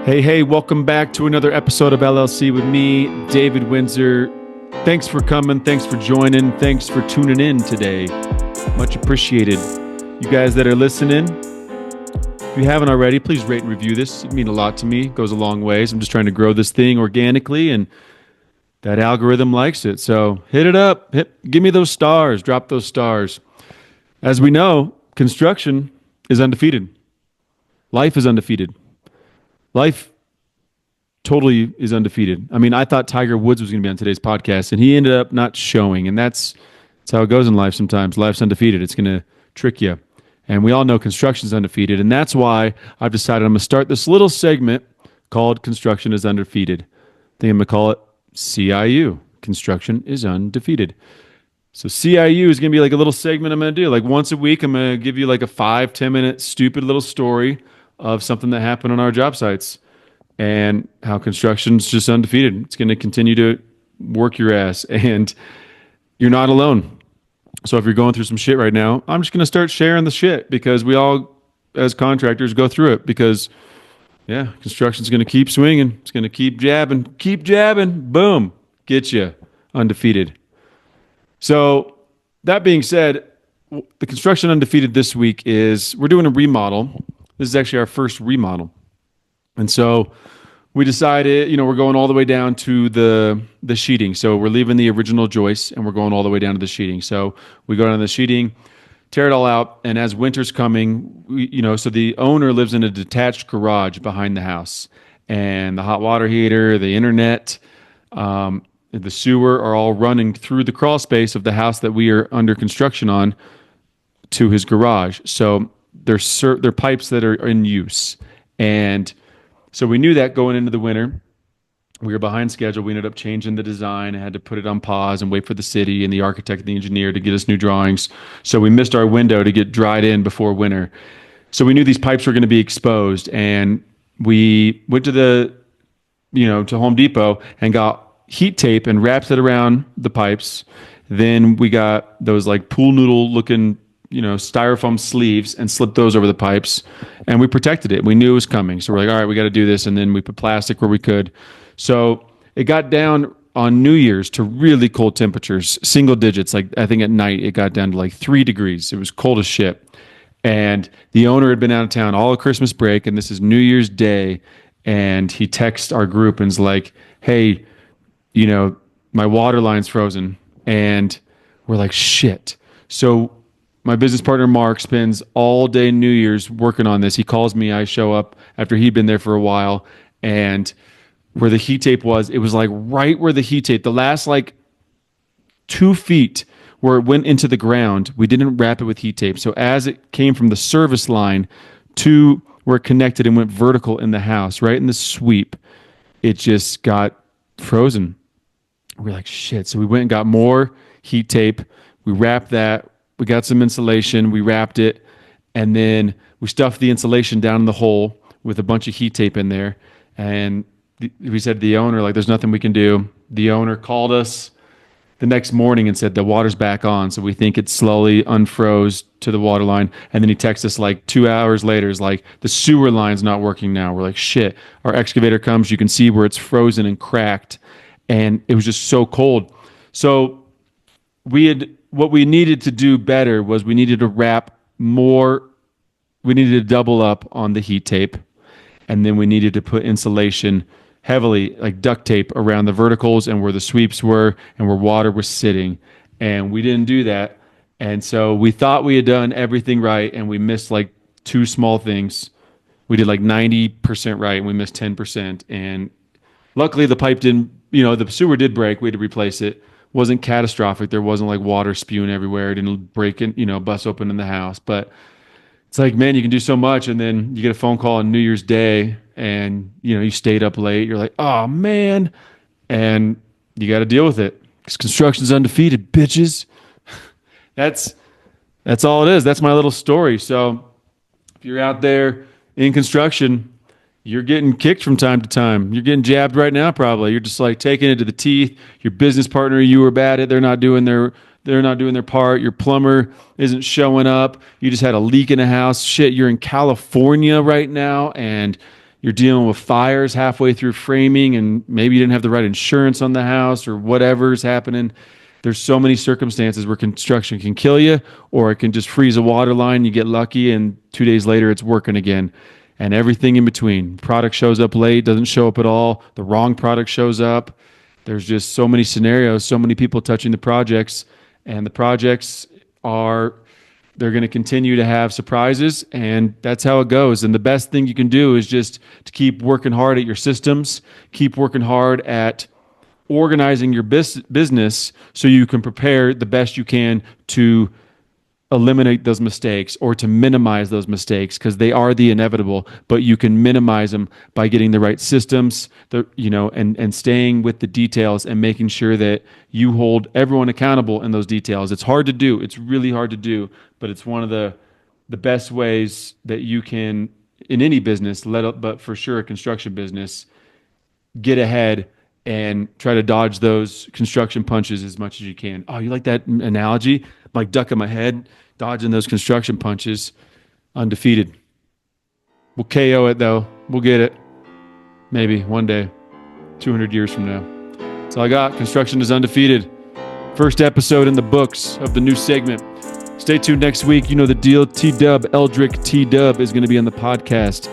Hey, welcome back to another episode of LLC with me, David Wintzer. Thanks for coming. Thanks for joining. Thanks for tuning in today. Much appreciated. You guys that are listening, if you haven't already, please rate and review this. It means a lot to me. It goes a long ways. I'm just trying to grow this thing organically, and that algorithm likes it. So hit it up. Give me those stars. Drop those stars. As we know, construction is undefeated. Life is undefeated. Life totally is undefeated. I mean, I thought Tiger Woods was going to be on today's podcast, and he ended up not showing. And that's how it goes in life sometimes. Life's undefeated. It's going to trick you. And we all know construction's undefeated. And that's why I've decided I'm going to start this little segment called Construction is Undefeated. I think I'm going to call it CIU. Construction is Undefeated. So CIU is going to be like a little segment I'm going to do. Like once a week, I'm going to give you like a 5-10 minute stupid little story of something that happened on our job sites and how construction's just undefeated. It's going to continue to work your ass, and you're not alone. So if you're going through some shit right now, I'm just going to start sharing the shit because we all, as contractors, go through it because, yeah, construction's going to keep swinging. It's going to keep jabbing. Boom, get you undefeated. So that being said, the construction undefeated this week is we're doing a remodel. This is actually our first remodel. And so we decided, we're going all the way down to the sheeting. So we're leaving the original joist and we're going all the way down to the sheeting. So we go down to the sheeting, tear it all out. And as winter's coming, so the owner lives in a detached garage behind the house. And the hot water heater, the internet, the sewer are all running through the crawl space of the house that we are under construction on to his garage. So they're pipes that are in use. And so we knew that going into the winter. We were behind schedule. We ended up changing the design. I had to put it on pause and wait for the city and the architect and the engineer to get us new drawings. So we missed our window to get dried in before winter. So we knew these pipes were going to be exposed. And we went to to Home Depot and got heat tape and wrapped it around the pipes. Then we got those like pool noodle looking styrofoam sleeves and slipped those over the pipes, and we protected it. We knew it was coming. So we're like, all right, we got to do this. And then we put plastic where we could. So it got down on New Year's to really cold temperatures, single digits. Like I think at night it got down to like 3 degrees. It was cold as shit. And the owner had been out of town all of Christmas break, and this is New Year's Day. And he texts our group and is like, hey, my water line's frozen. And we're like, shit. So my business partner, Mark, spends all day New Year's working on this. He calls me. I show up after he'd been there for a while. And where the heat tape was, it was like right where the heat tape, the last like 2 feet where it went into the ground, we didn't wrap it with heat tape. So as it came from the service line to where it connected and went vertical in the house, right in the sweep, it just got frozen. We're like, shit. So we went and got more heat tape. We wrapped that. We got some insulation, we wrapped it, and then we stuffed the insulation down in the hole with a bunch of heat tape in there. And we said to the owner, like, there's nothing we can do. The owner called us the next morning and said the water's back on, so we think it slowly unfroze to the water line. And then he texts us like 2 hours later, is like, the sewer line's not working now. We're like, shit. Our excavator comes, you can see where it's frozen and cracked, and it was just so cold. So what we needed to do better was we needed to wrap more. We needed to double up on the heat tape. And then we needed to put insulation heavily, like duct tape, around the verticals and where the sweeps were and where water was sitting. And we didn't do that. And so we thought we had done everything right, and we missed like 2 small things. We did like 90% right, and we missed 10%. And luckily the pipe didn't, the sewer did break. We had to replace it. Wasn't catastrophic. There wasn't like water spewing everywhere. It didn't break in, bust open in the house. But it's like, man, you can do so much, and then you get a phone call on New Year's Day, and you stayed up late. You're like, oh man, and you got to deal with it because construction's undefeated, bitches. That's all it is. That's my little story. So if you're out there in construction, you're getting kicked from time to time. You're getting jabbed right now, probably. You're just like taking it to the teeth. Your business partner, you were bad at. They're not doing their part. Your plumber isn't showing up. You just had a leak in a house. Shit, you're in California right now, and you're dealing with fires halfway through framing, and maybe you didn't have the right insurance on the house or whatever's happening. There's so many circumstances where construction can kill you, or it can just freeze a water line. You get lucky, and 2 days later it's working again, and everything in between. Product shows up late, doesn't show up at all. The wrong product shows up. There's just so many scenarios, so many people touching the projects, and the projects they're going to continue to have surprises, and that's how it goes. And the best thing you can do is just to keep working hard at your systems, keep working hard at organizing your business so you can prepare the best you can to eliminate those mistakes or to minimize those mistakes, because they are the inevitable, but you can minimize them by getting the right systems, and staying with the details and making sure that you hold everyone accountable in those details. It's hard to do. It's really hard to do, but it's one of the best ways that you can, in any business, but for sure a construction business, get ahead and try to dodge those construction punches as much as you can. Oh, you like that analogy? I'm like ducking my head, dodging those construction punches. Undefeated. We'll KO it though. We'll get it. Maybe one day, 200 years from now. That's all I got. Construction is undefeated. First episode in the books of the new segment. Stay tuned next week. You know the deal. T-Dub, Eldrick T-Dub is going to be on the podcast.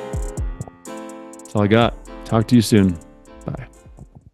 That's all I got. Talk to you soon.